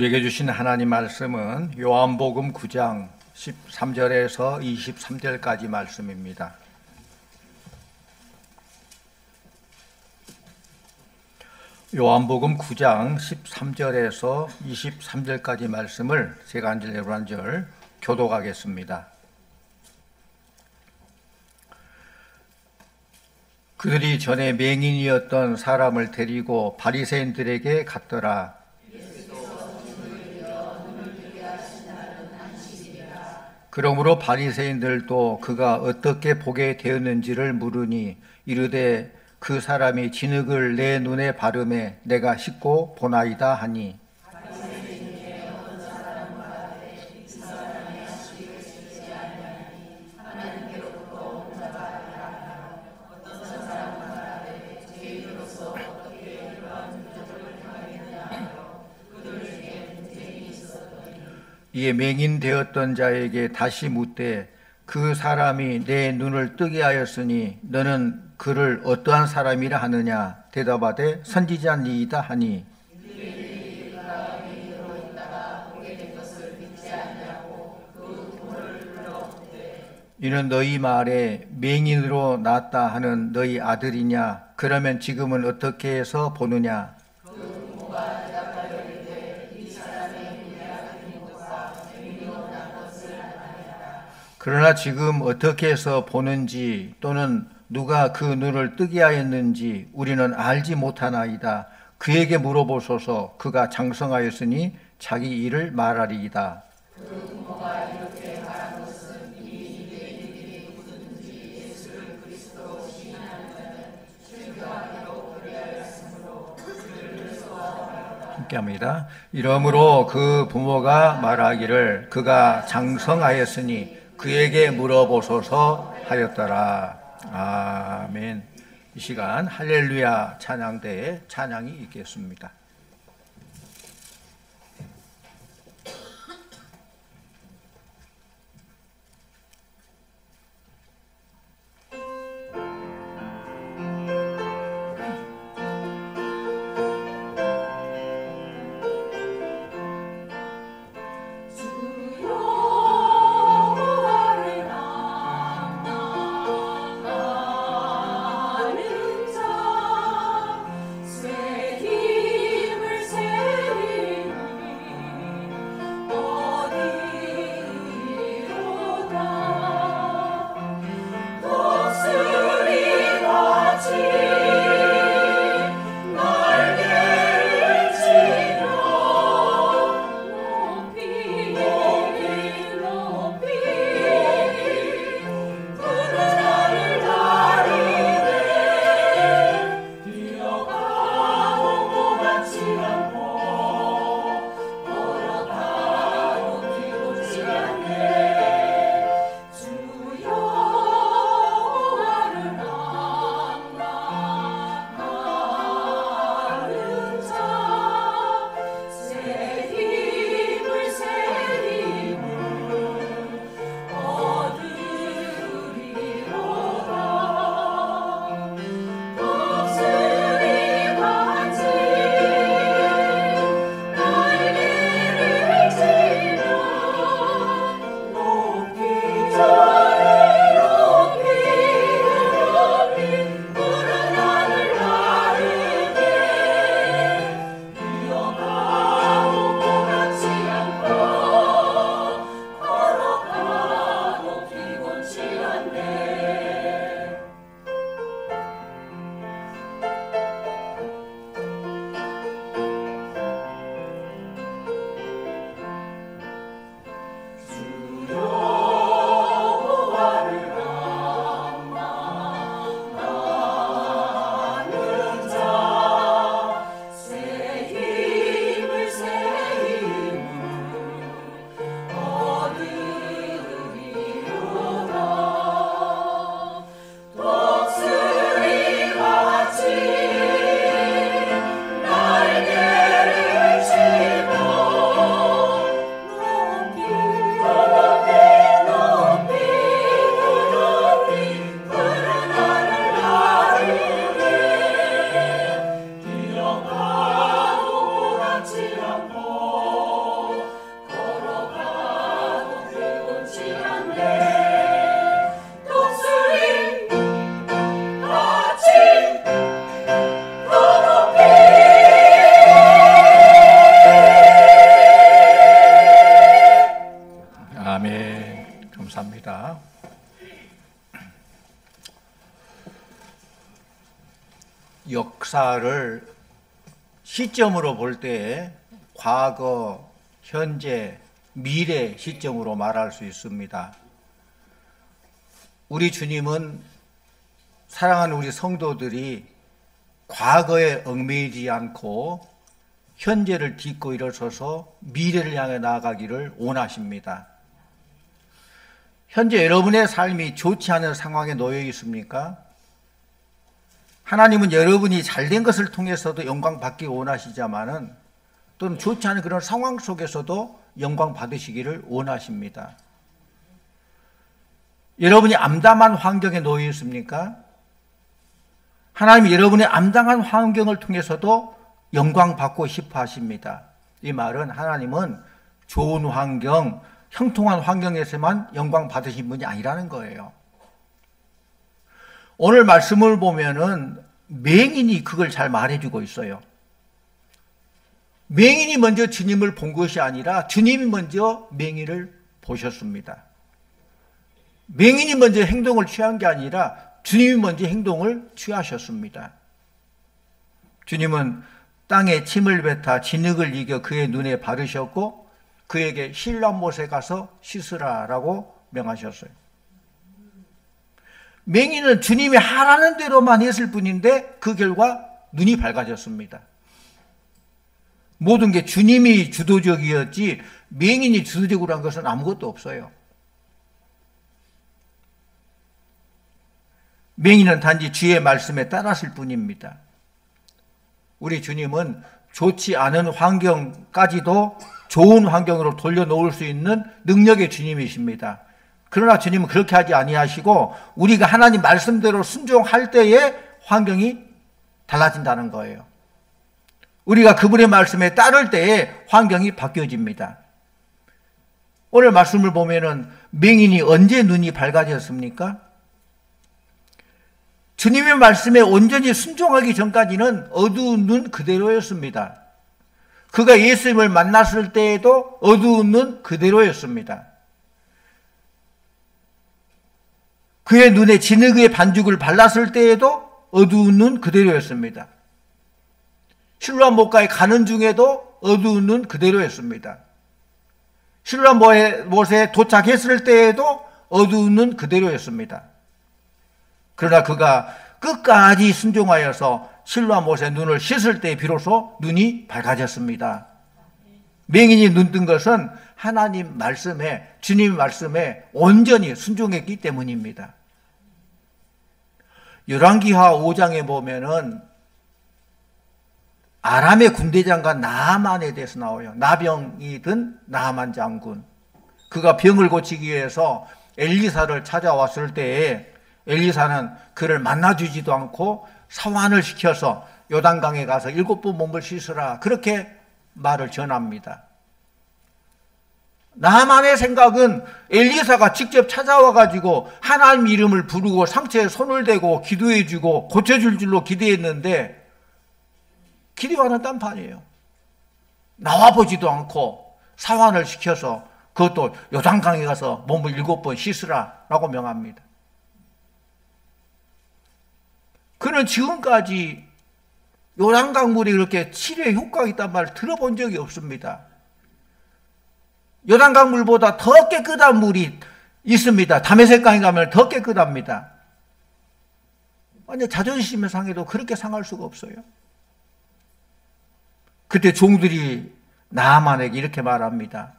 우리에게 주신 하나님 말씀은 요한복음 9장 13절에서 23절까지 말씀입니다. 요한복음 9장 13절에서 23절까지 말씀을 제가 한 절 여러분 한 절 교독하겠습니다. 그들이 전에 맹인이었던 사람을 데리고 바리새인들에게 갔더라. 그러므로 바리새인들도 그가 어떻게 보게 되었는지를 물으니 이르되 그 사람이 진흙을 내 눈에 바르매 내가 씻고 보나이다 하니, 이에 맹인되었던 자에게 다시 묻되 그 사람이 내 눈을 뜨게 하였으니 너는 그를 어떠한 사람이라 하느냐. 대답하되 선지자니이다 하니, 이는 너희 말에 맹인으로 낳았다 하는 너희 아들이냐. 그러면 지금은 어떻게 해서 보느냐. 그러나 지금 어떻게 해서 보는지 또는 누가 그 눈을 뜨게 하였는지 우리는 알지 못하나이다. 그에게 물어보소서. 그가 장성하였으니 자기 일을 말하리이다. 함께합니다. 이러므로 그 부모가 말하기를 그가 장성하였으니 그에게 물어보소서 하였더라. 아멘. 이 시간 할렐루야 찬양대에 찬양이 있겠습니다. 기 역사를 시점으로 볼 때 과거, 현재, 미래 시점으로 말할 수 있습니다. 우리 주님은 사랑하는 우리 성도들이 과거에 얽매이지 않고 현재를 딛고 일어서서 미래를 향해 나아가기를 원하십니다. 현재 여러분의 삶이 좋지 않은 상황에 놓여 있습니까? 하나님은 여러분이 잘된 것을 통해서도 영광 받기 원하시지만은 또는 좋지 않은 그런 상황 속에서도 영광 받으시기를 원하십니다. 여러분이 암담한 환경에 놓여 있습니까? 하나님이 여러분의 암담한 환경을 통해서도 영광 받고 싶어 하십니다. 이 말은 하나님은 좋은 환경, 형통한 환경에서만 영광 받으신 분이 아니라는 거예요. 오늘 말씀을 보면은 맹인이 그걸 잘 말해주고 있어요. 맹인이 먼저 주님을 본 것이 아니라 주님이 먼저 맹인을 보셨습니다. 맹인이 먼저 행동을 취한 게 아니라 주님이 먼저 행동을 취하셨습니다. 주님은 땅에 침을 뱉어 진흙을 이겨 그의 눈에 바르셨고 그에게 실로암못에 가서 씻으라라고 명하셨어요. 맹인은 주님이 하라는 대로만 했을 뿐인데 그 결과 눈이 밝아졌습니다. 모든 게 주님이 주도적이었지 맹인이 주도적으로 한 것은 아무것도 없어요. 맹인은 단지 주의 말씀에 따랐을 뿐입니다. 우리 주님은 좋지 않은 환경까지도 좋은 환경으로 돌려놓을 수 있는 능력의 주님이십니다. 그러나 주님은 그렇게 하지 아니하시고 우리가 하나님 말씀대로 순종할 때에 환경이 달라진다는 거예요. 우리가 그분의 말씀에 따를 때에 환경이 바뀌어집니다. 오늘 말씀을 보면은 맹인이 언제 눈이 밝아졌습니까? 주님의 말씀에 온전히 순종하기 전까지는 어두운 눈 그대로였습니다. 그가 예수님을 만났을 때에도 어두운 눈 그대로였습니다. 그의 눈에 진흙의 반죽을 발랐을 때에도 어두운 눈 그대로였습니다. 실로암못가에 가는 중에도 어두운 눈 그대로였습니다. 실로암못에 도착했을 때에도 어두운 눈 그대로였습니다. 그러나 그가 끝까지 순종하여서 실로암못의 눈을 씻을 때 비로소 눈이 밝아졌습니다. 맹인이 눈 뜬 것은 하나님 말씀에, 주님 말씀에 온전히 순종했기 때문입니다. 열왕기하 5장에 보면은 아람의 군대장관 나아만에 대해서 나와요. 나병이 든 나아만 장군. 그가 병을 고치기 위해서 엘리사를 찾아왔을 때에 엘리사는 그를 만나주지도 않고 사환을 시켜서 요단강에 가서 7번 몸을 씻으라 그렇게 말을 전합니다. 나만의 생각은 엘리사가 직접 찾아와 가지고 하나님 이름을 부르고 상처에 손을 대고 기도해 주고 고쳐줄 줄로 기대했는데 기대와는 딴판이에요. 나와보지도 않고 사환을 시켜서 그것도 요단강에 가서 몸을 7번 씻으라라고 명합니다. 그는 지금까지 요단강물이 그렇게 치료에 효과가 있다는 말을 들어본 적이 없습니다. 요단강물보다 더 깨끗한 물이 있습니다. 다메섹강에 가면 더 깨끗합니다. 완전 자존심의 상해도 그렇게 상할 수가 없어요. 그때 종들이 나아만에게 이렇게 말합니다.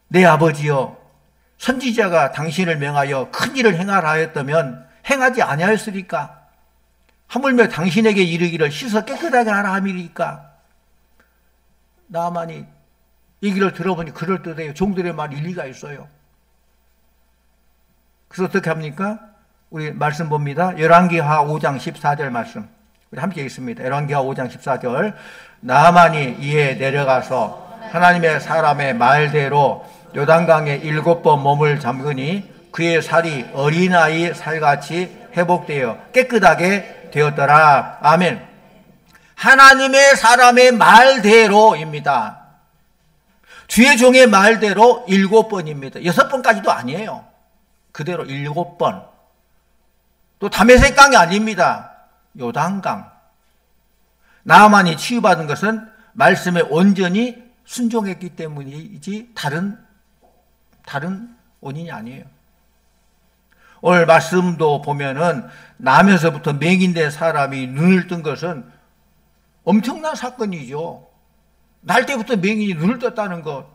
내 아버지여, 선지자가 당신을 명하여 큰 일을 행하라 하였다면 행하지 아니하였으리까? 하물며 당신에게 이르기를 씻어 깨끗하게 하라 함이리까? 나아만이 얘기를 들어보니 그럴듯해요. 종들의 말이 일리가 있어요. 그래서 어떻게 합니까? 우리 말씀 봅니다. 열왕기하 5장 14절 말씀. 우리 함께 읽습니다. 열왕기하 5장 14절. 나아만이 이에 내려가서 하나님의 사람의 말대로 요단강에 7번 몸을 잠그니 그의 살이 어린아이 살같이 회복되어 깨끗하게 되었더라. 아멘. 하나님의 사람의 말대로입니다. 주의 종의 말대로 7번입니다. 6번까지도 아니에요. 그대로 7번. 또 다메섹강이 아닙니다. 요단강. 나만이 치유받은 것은 말씀에 온전히 순종했기 때문이지 다른 원인이 아니에요. 오늘 말씀도 보면은 나면서부터 맹인된 사람이 눈을 뜬 것은 엄청난 사건이죠. 날 때부터 맹인이 눈을 떴다는 것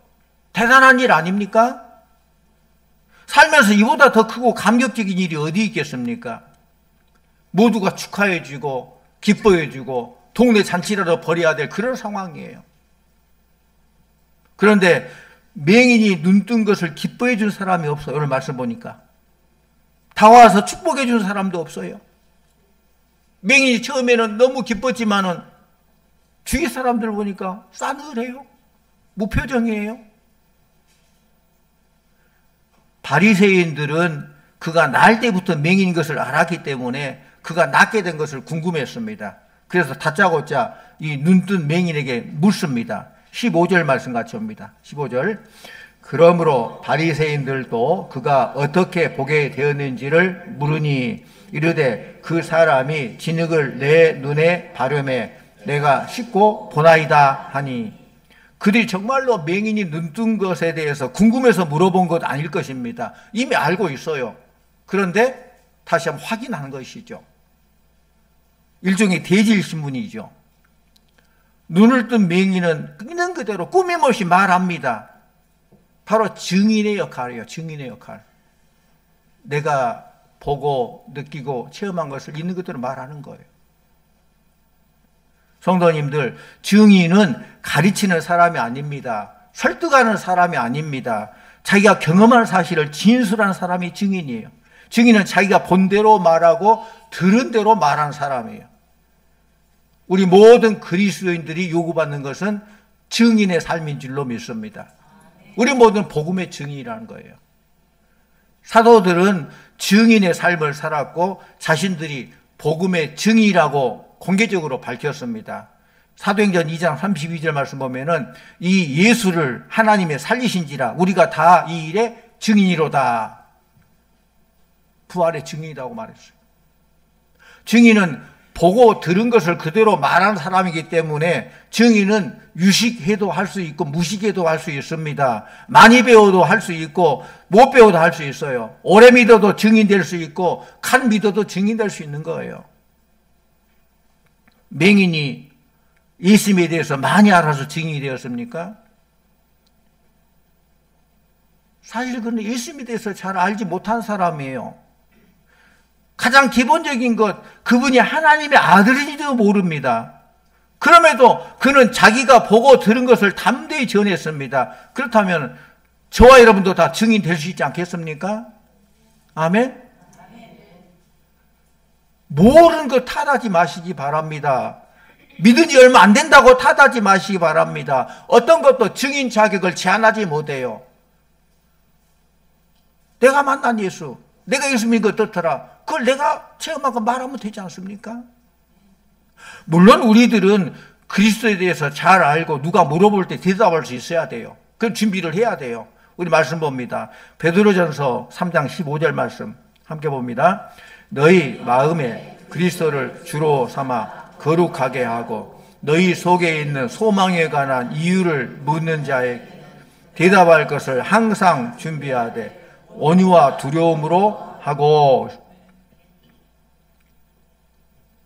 대단한 일 아닙니까? 살면서 이보다 더 크고 감격적인 일이 어디 있겠습니까? 모두가 축하해주고 기뻐해주고 동네 잔치라도 벌여야 될 그런 상황이에요. 그런데 맹인이 눈 뜬 것을 기뻐해 준 사람이 없어요. 오늘 말씀 보니까 다 와서 축복해 준 사람도 없어요. 맹인이 처음에는 너무 기뻤지만은 주위 사람들 보니까 싸늘해요. 무표정이에요. 바리새인들은 그가 날 때부터 맹인인 것을 알았기 때문에 그가 낫게 된 것을 궁금했습니다. 그래서 다짜고짜 이 눈뜬 맹인에게 묻습니다. 15절 말씀 같이 옵니다. 15절. 그러므로 바리새인들도 그가 어떻게 보게 되었는지를 물으니 이르되 그 사람이 진흙을 내 눈에 바르매 내가 씻고 보나이다 하니, 그들이 정말로 맹인이 눈뜬 것에 대해서 궁금해서 물어본 것 아닐 것입니다. 이미 알고 있어요. 그런데 다시 한번 확인하는 것이죠. 일종의 대질신문이죠. 눈을 뜬 맹인은 있는 그대로 꾸밈없이 말합니다. 바로 증인의 역할이에요. 증인의 역할. 내가 보고 느끼고 체험한 것을 있는 그대로 말하는 거예요. 성도님들, 증인은 가르치는 사람이 아닙니다. 설득하는 사람이 아닙니다. 자기가 경험한 사실을 진술한 사람이 증인이에요. 증인은 자기가 본 대로 말하고 들은 대로 말한 사람이에요. 우리 모든 그리스도인들이 요구받는 것은 증인의 삶인 줄로 믿습니다. 우리 모두는 복음의 증인이라는 거예요. 사도들은 증인의 삶을 살았고 자신들이 복음의 증인이라고 공개적으로 밝혔습니다. 사도행전 2장 32절 말씀 보면은 이 예수를 하나님의 살리신지라 우리가 다 이 일의 증인이로다. 부활의 증인이라고 말했어요. 증인은 보고 들은 것을 그대로 말하는 사람이기 때문에 증인은 유식해도 할 수 있고 무식해도 할 수 있습니다. 많이 배워도 할 수 있고 못 배워도 할 수 있어요. 오래 믿어도 증인될 수 있고 간 믿어도 증인될 수 있는 거예요. 맹인이 예수님에 대해서 많이 알아서 증인이 되었습니까? 사실 그는 예수님에 대해서 잘 알지 못한 사람이에요. 가장 기본적인 것, 그분이 하나님의 아들인지도 모릅니다. 그럼에도 그는 자기가 보고 들은 것을 담대히 전했습니다. 그렇다면 저와 여러분도 다 증인 될 수 있지 않겠습니까? 아멘? 모르는 것 탓하지 마시기 바랍니다. 믿은 지 얼마 안 된다고 탓하지 마시기 바랍니다. 어떤 것도 증인 자격을 제한하지 못해요. 내가 만난 예수, 내가 예수 믿은 것 어떻더라? 그걸 내가 체험한 거 말하면 되지 않습니까? 물론 우리들은 그리스도에 대해서 잘 알고 누가 물어볼 때 대답할 수 있어야 돼요. 그 준비를 해야 돼요. 우리 말씀 봅니다. 베드로전서 3장 15절 말씀 함께 봅니다. 너희 마음에 그리스도를 주로 삼아 거룩하게 하고 너희 속에 있는 소망에 관한 이유를 묻는 자에게 대답할 것을 항상 준비하되 온유와 두려움으로 하고,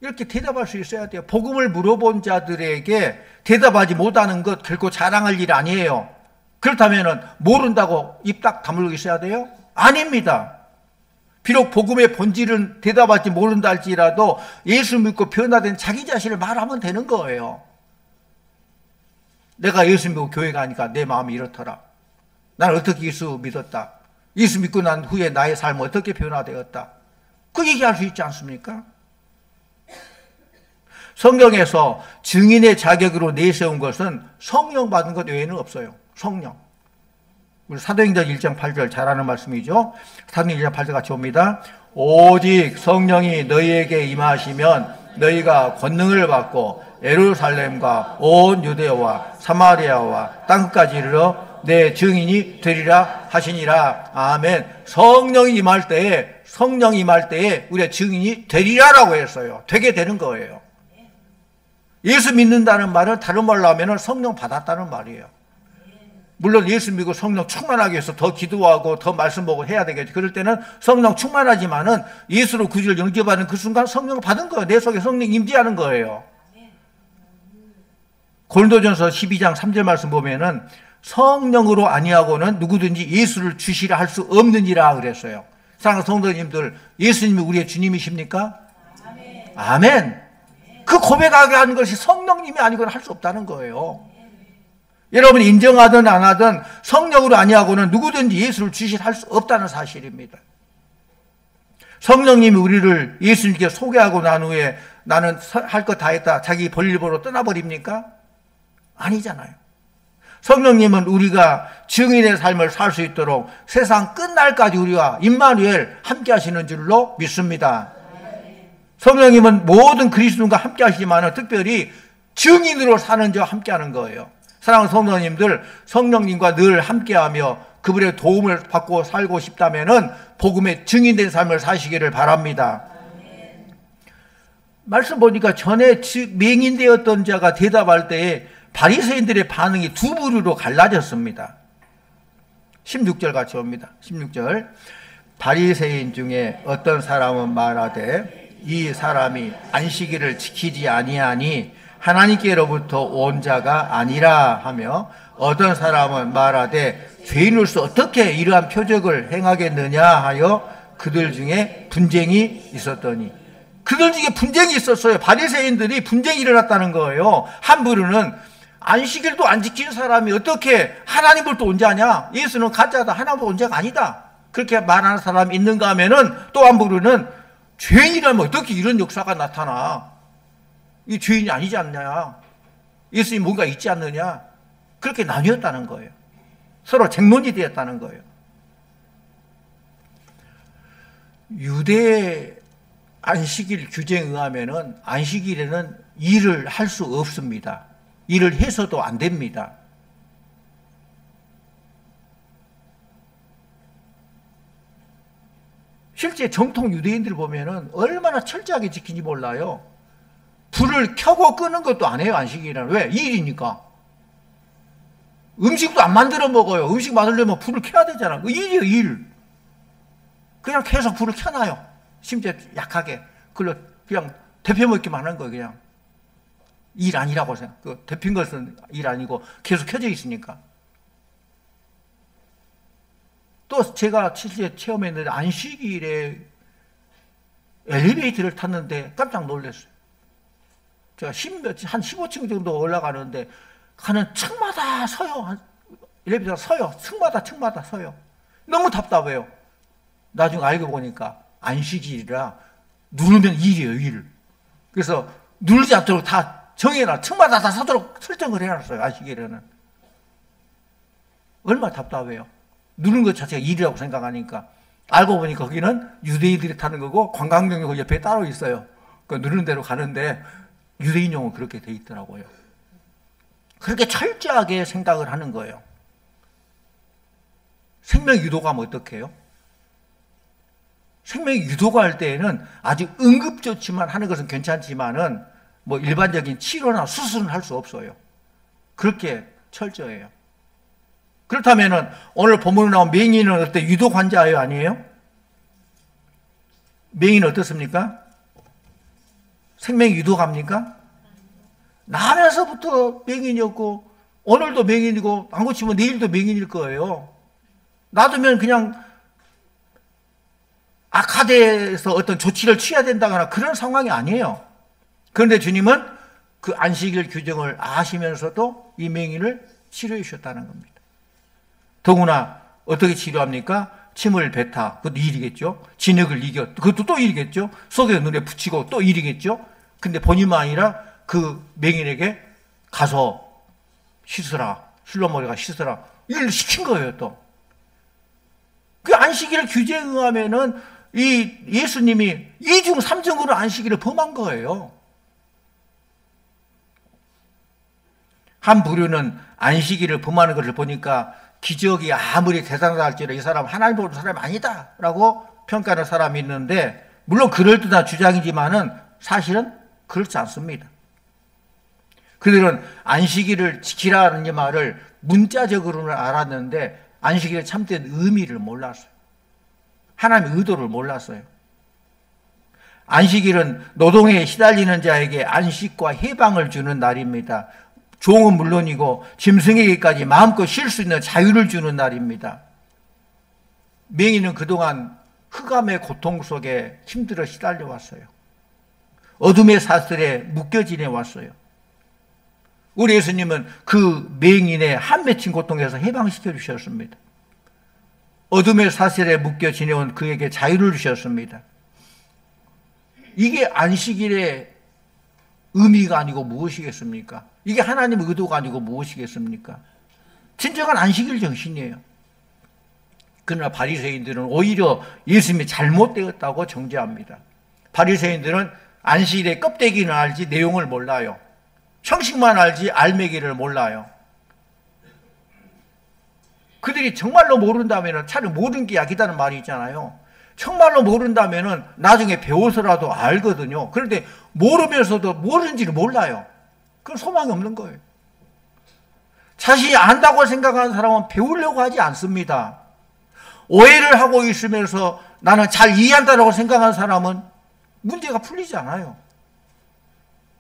이렇게 대답할 수 있어야 돼요. 복음을 물어본 자들에게 대답하지 못하는 것 결코 자랑할 일 아니에요. 그렇다면 모른다고 입 딱 다물고 있어야 돼요? 아닙니다. 비록 복음의 본질은 대답하지 모른다 할지라도 예수 믿고 변화된 자기 자신을 말하면 되는 거예요. 내가 예수 믿고 교회 가니까 내 마음이 이렇더라. 나는 어떻게 예수 믿었다. 예수 믿고 난 후에 나의 삶은 어떻게 변화되었다. 그 얘기할 수 있지 않습니까? 성경에서 증인의 자격으로 내세운 것은 성령 받은 것 외에는 없어요. 성령. 우리 사도행전 1장 8절 잘 아는 말씀이죠. 사도행전 1장 8절 같이 옵니다. 오직 성령이 너희에게 임하시면 너희가 권능을 받고 예루살렘과 온 유대와 사마리아와 땅끝까지 이르러 내 증인이 되리라 하시니라. 아멘. 성령이 임할 때에 성령 임할 때에 우리가 증인이 되리라라고 했어요. 되게 되는 거예요. 예수 믿는다는 말은 다른 말로 하면 성령 받았다는 말이에요. 물론 예수 믿고 성령 충만하기 위해서 더 기도하고 더 말씀 보고 해야 되겠죠. 그럴 때는 성령 충만하지만은 예수로 구주를 영접하는 그 순간 성령을 받은 거예요. 내 속에 성령 임재하는 거예요. 고린도전서 12장 3절 말씀 보면은 성령으로 아니하고는 누구든지 예수를 주시라 할 수 없느니라 그랬어요. 사랑하는 성도님들, 예수님이 우리의 주님이십니까? 아멘. 아멘. 그 고백하게 하는 것이 성령님이 아니고는 할 수 없다는 거예요. 여러분이 인정하든 안 하든 성령으로 아니하고는 누구든지 예수를 주시라 할 수 없다는 사실입니다. 성령님이 우리를 예수님께 소개하고 난 후에 나는 할 것 다 했다, 자기 볼일 보러 떠나버립니까? 아니잖아요. 성령님은 우리가 증인의 삶을 살 수 있도록 세상 끝날까지 우리와 임마누엘 함께 하시는 줄로 믿습니다. 성령님은 모든 그리스도인과 함께 하시지만 특별히 증인으로 사는 자와 함께 하는 거예요. 사랑하는 성도님들, 성령님과 늘 함께하며 그분의 도움을 받고 살고 싶다면 복음의 증인된 삶을 사시기를 바랍니다. 말씀 보니까 전에 맹인되었던 자가 대답할 때에 바리새인들의 반응이 두 부류로 갈라졌습니다. 16절 같이 봅니다. 16절. 바리새인 중에 어떤 사람은 말하되 이 사람이 안식일을 지키지 아니하니 하나님께로부터 온 자가 아니라 하며, 어떤 사람은 말하되 죄인으로서 어떻게 이러한 표적을 행하겠느냐 하여 그들 중에 분쟁이 있었더니, 그들 중에 분쟁이 있었어요. 바리새인들이 분쟁이 일어났다는 거예요. 한 부류는 안식일도 안 지키는 사람이 어떻게 하나님을 또 언제하냐? 예수는 가짜다, 하나님은 언제가 아니다, 그렇게 말하는 사람이 있는가 하면은, 또 한 부류는 죄인이라면 어떻게 이런 역사가 나타나? 이 죄인이 아니지 않냐? 예수님 뭔가 있지 않느냐? 그렇게 나뉘었다는 거예요. 서로 쟁론이 되었다는 거예요. 유대 안식일 규정에 의하면은 안식일에는 일을 할 수 없습니다. 일을 해서도 안 됩니다. 실제 정통 유대인들 보면은 얼마나 철저하게 지키는지 몰라요. 불을 켜고 끄는 것도 안 해요, 안식일에는. 왜? 일이니까. 음식도 안 만들어 먹어요. 음식 만들려면 불을 켜야 되잖아. 그 일이에요, 일. 그냥 계속 불을 켜놔요. 심지어 약하게. 그냥 데펴 먹기만 하는 거예요, 그냥. 일 아니라고 생각. 그 데핀 것은 일 아니고 계속 켜져 있으니까. 또 제가 실제 체험했는데 안식일에 엘리베이터를 탔는데 깜짝 놀랐어요. 제가 한 15층 정도 올라가는데 가는 층마다 서요. 엘리베이터가 서요. 층마다 서요. 너무 답답해요. 나중에 알고 보니까 안식일이라 누르면 일이에요, 일. 그래서 누르지 않도록 다 정해놔. 층마다 다 서도록 설정을 해놨어요, 안식일에는. 얼마나 답답해요. 누르는 것 자체가 일이라고 생각하니까. 알고 보니까 거기는 유대인들이 타는 거고 관광객이 옆에 따로 있어요. 그 누르는 대로 가는데 유대인용은 그렇게 돼 있더라고요. 그렇게 철저하게 생각을 하는 거예요. 생명 유도가면 어떻게 해요? 생명 유도가 할 때에는 아주 응급조치만 하는 것은 괜찮지만은 뭐 일반적인 치료나 수술은 할 수 없어요. 그렇게 철저해요. 그렇다면은 오늘 본문에 나온 맹인은 어때? 유도 환자예요, 아니에요? 맹인은 어떻습니까? 생명 유도갑니까? 나면서부터 맹인이었고 오늘도 맹인이고 안 고치면 내일도 맹인일 거예요. 놔두면 그냥 악화돼서 어떤 조치를 취해야 된다거나 그런 상황이 아니에요. 그런데 주님은 그 안식일 규정을 아시면서도 이 맹인을 치료해 주셨다는 겁니다. 더구나 어떻게 치료합니까? 침을 뱉어, 그것도 일이겠죠. 진흙을 이겨, 그것도 또 일이겠죠. 속에 눈에 붙이고 또 일이겠죠. 근데 본인만 아니라 그 맹인에게 가서 씻으라, 실로머리가 씻으라, 일을 시킨 거예요. 또 그 안식일 규제에 의하면은 이 예수님이 2중 3중으로 안식일을 범한 거예요. 한 부류는 안식일을 범하는 것을 보니까 기적이 아무리 대단하다 할지라도 이 사람 하나님 보는 사람이 아니다 라고 평가하는 사람이 있는데, 물론 그럴듯한 주장이지만은 사실은 그렇지 않습니다. 그들은 안식일을 지키라는 이 말을 문자적으로는 알았는데 안식일의 참된 의미를 몰랐어요. 하나님의 의도를 몰랐어요. 안식일은 노동에 시달리는 자에게 안식과 해방을 주는 날입니다. 종은 물론이고 짐승에게까지 마음껏 쉴 수 있는 자유를 주는 날입니다. 맹인은 그동안 흑암의 고통 속에 힘들어 시달려 왔어요. 어둠의 사슬에 묶여 지내왔어요. 우리 예수님은 그 맹인의 한 맺힌 고통에서 해방시켜 주셨습니다. 어둠의 사슬에 묶여 지내온 그에게 자유를 주셨습니다. 이게 안식일의 의미가 아니고 무엇이겠습니까? 이게 하나님의 의도가 아니고 무엇이겠습니까? 진정한 안식일 정신이에요. 그러나 바리새인들은 오히려 예수님이 잘못되었다고 정죄합니다. 바리새인들은 안식일의 껍데기는 알지 내용을 몰라요. 형식만 알지 알매기를 몰라요. 그들이 정말로 모른다면 차라리 모르는 게 약이다는 말이 있잖아요. 정말로 모른다면 나중에 배워서라도 알거든요. 그런데 모르면서도 모르는지를 몰라요. 그건 소망이 없는 거예요. 자신이 안다고 생각하는 사람은 배우려고 하지 않습니다. 오해를 하고 있으면서 나는 잘 이해한다고 생각하는 사람은 문제가 풀리지 않아요.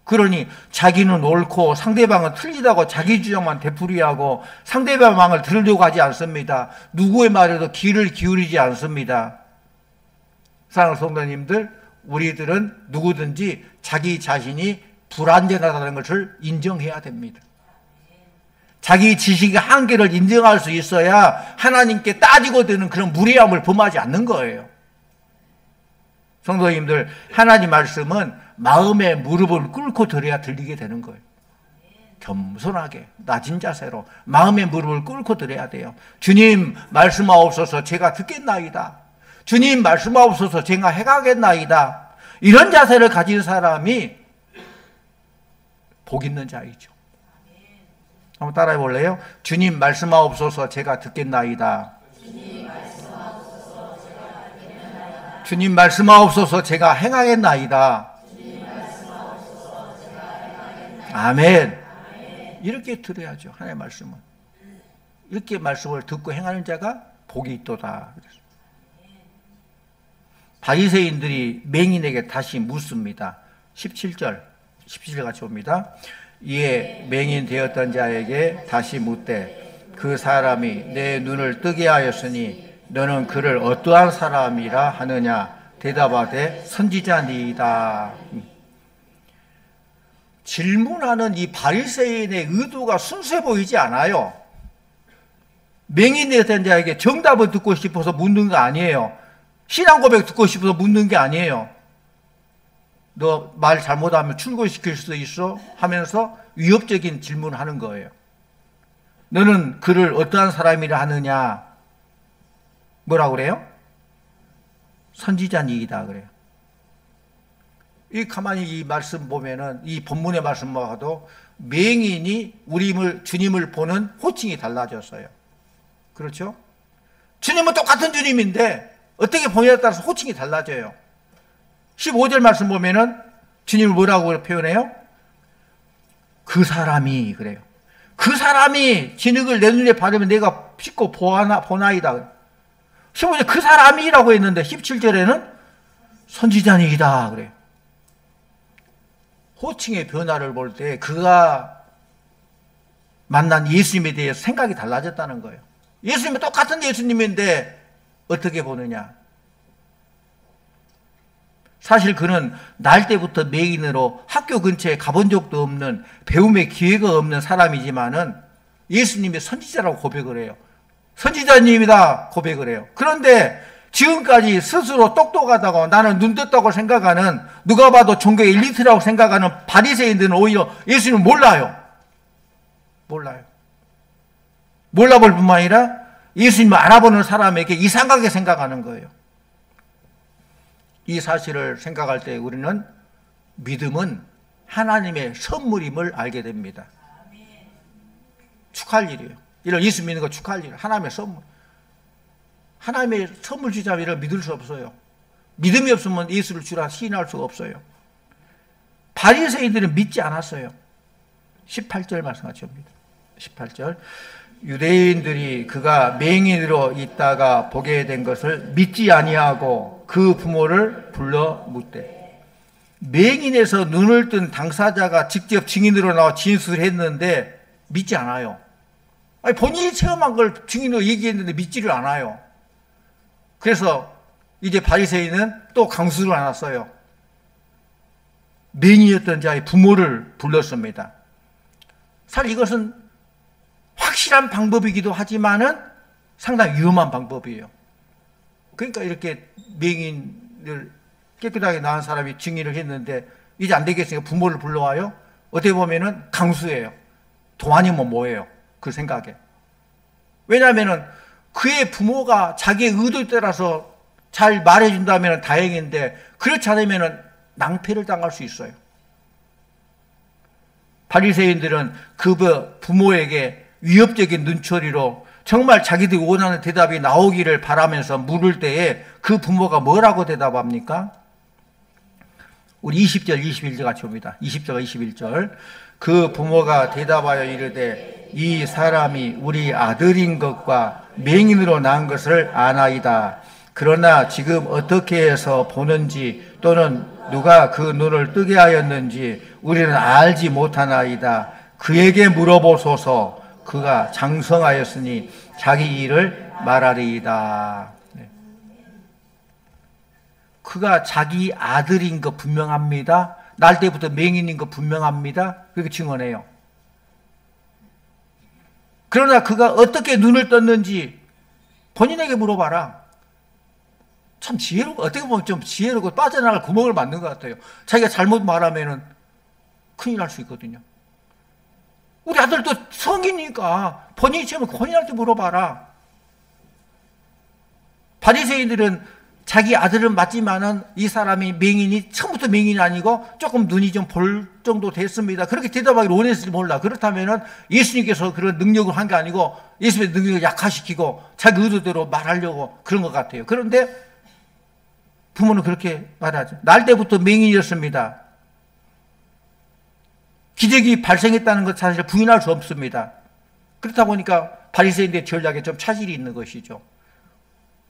그러니 자기는 옳고 상대방은 틀리다고 자기 주장만 되풀이하고 상대방을 들으려고 하지 않습니다. 누구의 말에도 귀를 기울이지 않습니다. 사랑하는 성도님들, 우리들은 누구든지 자기 자신이 불완전하다는 것을 인정해야 됩니다. 자기 지식의 한계를 인정할 수 있어야 하나님께 따지고 드는 그런 무례함을 범하지 않는 거예요. 성도님들, 하나님 말씀은 마음의 무릎을 꿇고 들어야 들리게 되는 거예요. 겸손하게 낮은 자세로 마음의 무릎을 꿇고 들어야 돼요. 주님 말씀하옵소서 제가 듣겠나이다. 주님 말씀하옵소서 제가 행하겠나이다. 이런 자세를 가진 사람이 복 있는 자이죠. 한번 따라해 볼래요? 주님 말씀하옵소서 제가 듣겠나이다. 주님 말씀하옵소서 제가 행하겠나이다. 아멘. 이렇게 들어야죠. 하나님의 말씀은. 이렇게 말씀을 듣고 행하는 자가 복이 있도다. 바리새인들이 맹인에게 다시 묻습니다. 17절 같이 봅니다. 이에 맹인 되었던 자에게 다시 묻되 그 사람이 내 눈을 뜨게 하였으니 너는 그를 어떠한 사람이라 하느냐? 대답하되 선지자니이다. 질문하는 이 바리새인의 의도가 순수해 보이지 않아요. 맹인 되었던 자에게 정답을 듣고 싶어서 묻는 거 아니에요. 신앙 고백 듣고 싶어서 묻는 게 아니에요. 너 말 잘못하면 출근시킬 수 있어? 하면서 위협적인 질문을 하는 거예요. 너는 그를 어떠한 사람이라 하느냐? 뭐라고 그래요? 선지자니이다 그래요. 이 가만히 이 말씀 보면은 이 본문의 말씀만 봐도 맹인이 주님을 보는 호칭이 달라졌어요. 그렇죠? 주님은 똑같은 주님인데 어떻게 보냐에 따라서 호칭이 달라져요. 15절 말씀 보면은 주님을 뭐라고 표현해요? 그 사람이 그래요. 그 사람이 진흙을 내 눈에 바르면 내가 씻고 보나이다. 15절 그 사람이라고 했는데 17절에는 선지자니이다 그래요. 호칭의 변화를 볼 때 그가 만난 예수님에 대해서 생각이 달라졌다는 거예요. 예수님은 똑같은 예수님인데 어떻게 보느냐? 사실 그는 날 때부터 맹인으로 학교 근처에 가본 적도 없는 배움의 기회가 없는 사람이지만은 예수님의 선지자라고 고백을 해요. 선지자님이다 고백을 해요. 그런데 지금까지 스스로 똑똑하다고 나는 눈 떴다고 생각하는 누가 봐도 종교의 엘리트라고 생각하는 바리새인들은 오히려 예수님을 몰라요. 몰라볼 뿐만 아니라 예수님을 알아보는 사람에게 이상하게 생각하는 거예요. 이 사실을 생각할 때 우리는 믿음은 하나님의 선물임을 알게 됩니다. 축하할 일이에요. 이런 예수 믿는 거 축하할 일, 하나님의 선물. 하나님의 선물 주자미를 믿을 수 없어요. 믿음이 없으면 예수를 주라 시인할 수가 없어요. 바리새인들은 믿지 않았어요. 18절 말씀하십니다. 18절 유대인들이 그가 맹인으로 있다가 보게 된 것을 믿지 아니하고 그 부모를 불러 묻되, 맹인에서 눈을 뜬 당사자가 직접 증인으로 나와 진술했는데 믿지 않아요. 아니, 본인이 체험한 걸 증인으로 얘기했는데 믿지를 않아요. 그래서 이제 바리새인은 또 강수를 안 왔어요. 맹인이었던 자의 부모를 불렀습니다. 사실 이것은 확실한 방법이기도 하지만은 상당히 위험한 방법이에요. 그러니까 이렇게 맹인을 깨끗하게 낳은 사람이 증인을 했는데 이제 안 되겠으니까 부모를 불러와요. 어떻게 보면은 강수예요. 돈 아니면 뭐예요? 그 생각에. 왜냐하면은 그의 부모가 자기의 의도에 따라서 잘 말해준다면 다행인데 그렇지 않으면 낭패를 당할 수 있어요. 바리새인들은 그 부모에게 위협적인 눈초리로 정말 자기들이 원하는 대답이 나오기를 바라면서 물을 때에 그 부모가 뭐라고 대답합니까? 우리 20절, 21절 같이 봅니다. 20절과 21절. 그 부모가 대답하여 이르되 이 사람이 우리 아들인 것과 맹인으로 낳은 것을 아나이다. 그러나 지금 어떻게 해서 보는지 또는 누가 그 눈을 뜨게 하였는지 우리는 알지 못하나이다. 그에게 물어보소서. 그가 장성하였으니 자기 일을 말하리이다. 그가 자기 아들인 거 분명합니다. 날 때부터 맹인인 거 분명합니다. 그렇게 증언해요. 그러나 그가 어떻게 눈을 떴는지 본인에게 물어봐라. 참 지혜롭고, 어떻게 보면 좀 지혜롭고 빠져나갈 구멍을 만든 것 같아요. 자기가 잘못 말하면 큰일 날 수 있거든요. 우리 아들도 성인이니까 본인이 처음에 본인한테 물어봐라. 바리새인들은 자기 아들은 맞지만은 이 사람이 맹인이 처음부터 맹인이 아니고 조금 눈이 좀 볼 정도 됐습니다. 그렇게 대답하기를 원했을지 몰라. 그렇다면은 예수님께서 그런 능력을 한 게 아니고 예수님의 능력을 약화시키고 자기 의도대로 말하려고 그런 것 같아요. 그런데 부모는 그렇게 말하죠. 날 때부터 맹인이었습니다. 기적이 발생했다는 것 사실 부인할 수 없습니다. 그렇다 보니까 바리새인들의 전략에 좀 차질이 있는 것이죠.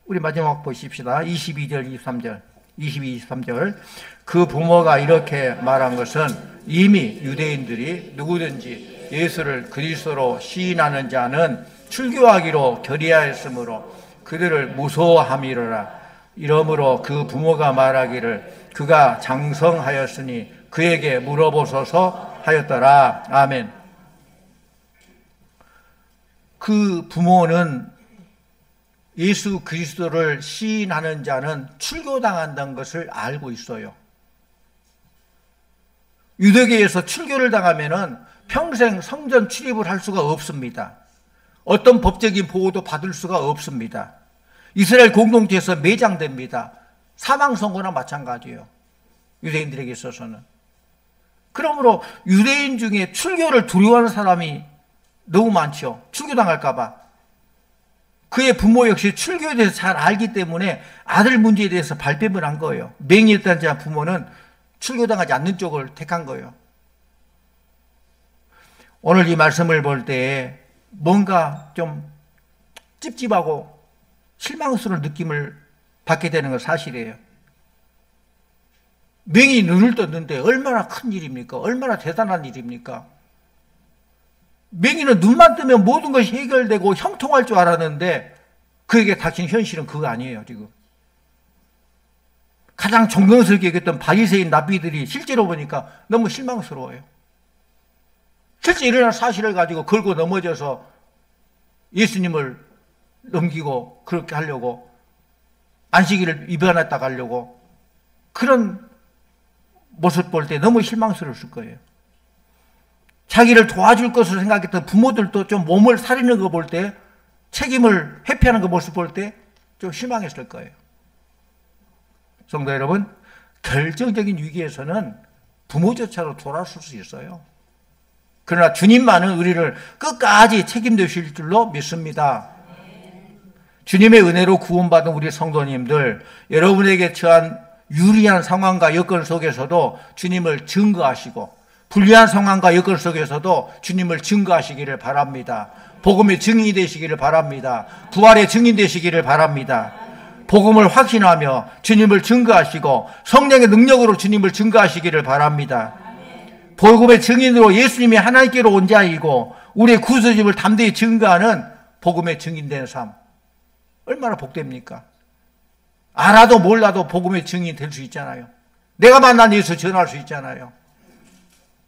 우리 마지막 보십시다. 22절, 23절. 22, 23절. 그 부모가 이렇게 말한 것은 이미 유대인들이 누구든지 예수를 그리스도로 시인하는 자는 출교하기로 결의하였으므로 그들을 무서워함이로라. 이러므로 그 부모가 말하기를 그가 장성하였으니 그에게 물어보소서 하였더라. 아멘. 그 부모는 예수 그리스도를 시인하는 자는 출교당한다는 것을 알고 있어요. 유대교에서 출교를 당하면은 평생 성전 출입을 할 수가 없습니다. 어떤 법적인 보호도 받을 수가 없습니다. 이스라엘 공동체에서 매장됩니다. 사망 선고나 마찬가지예요. 유대인들에게 있어서는. 그러므로 유대인 중에 출교를 두려워하는 사람이 너무 많죠. 출교당할까 봐. 그의 부모 역시 출교에 대해서 잘 알기 때문에 아들 문제에 대해서 발뺌을 한 거예요. 맹인이었다는 자 부모는 출교당하지 않는 쪽을 택한 거예요. 오늘 이 말씀을 볼 때 뭔가 좀 찝찝하고 실망스러운 느낌을 받게 되는 건 사실이에요. 맹인이 눈을 떴는데 얼마나 큰 일입니까? 얼마나 대단한 일입니까? 맹인은 눈만 뜨면 모든 것이 해결되고 형통할 줄 알았는데 그에게 닥친 현실은 그거 아니에요. 지금 가장 존경스럽게 여겼던 바리새인 랍비들이 실제로 보니까 너무 실망스러워요. 실제 일어난 사실을 가지고 걸고 넘어져서 예수님을 넘기고 그렇게 하려고 안식일을 위반했다 가려고 그런 모습 볼 때 너무 실망스러웠을 거예요. 자기를 도와줄 것으로 생각했던 부모들도 좀 몸을 사리는 거 볼 때 책임을 회피하는 그 모습 볼 때 좀 실망했을 거예요. 성도 여러분, 결정적인 위기에서는 부모조차도 돌아설 수 있어요. 그러나 주님만은 우리를 끝까지 책임지실 줄로 믿습니다. 주님의 은혜로 구원받은 우리 성도님들, 여러분에게 처한 유리한 상황과 여건 속에서도 주님을 증거하시고, 불리한 상황과 여건 속에서도 주님을 증거하시기를 바랍니다. 복음의 증인이 되시기를 바랍니다. 부활의 증인 되시기를 바랍니다. 복음을 확신하며 주님을 증거하시고 성령의 능력으로 주님을 증거하시기를 바랍니다. 복음의 증인으로 예수님이 하나님께로 온 자이고 우리의 구속임을 담대히 증거하는 복음의 증인된 삶, 얼마나 복됩니까? 알아도 몰라도 복음의 증인 될 수 있잖아요. 내가 만난 예수 전할 수 있잖아요.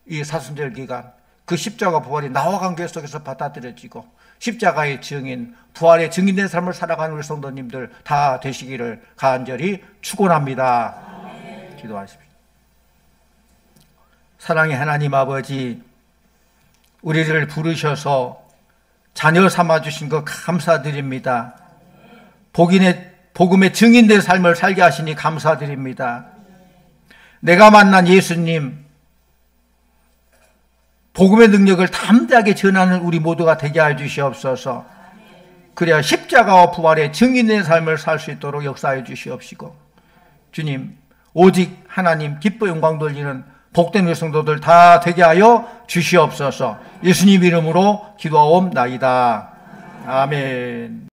이 사순절 기간 그 십자가 부활이 나와 관계 속에서 받아들여지고 십자가의 증인, 부활의 증인된 삶을 살아가는 우리 성도님들 다 되시기를 간절히 축원합니다. 기도하십시오. 사랑의 하나님 아버지, 우리를 부르셔서 자녀 삼아주신 것 감사드립니다. 복음의 증인된 삶을 살게 하시니 감사드립니다. 내가 만난 예수님, 복음의 능력을 담대하게 전하는 우리 모두가 되게 해 주시옵소서. 그래야 십자가와 부활의 증인된 삶을 살 수 있도록 역사해 주시옵시고, 주님, 오직 하나님 기뻐 영광 돌리는 복된 우리 성도들 다 되게 하여 주시옵소서. 예수님 이름으로 기도하옵나이다. 아멘.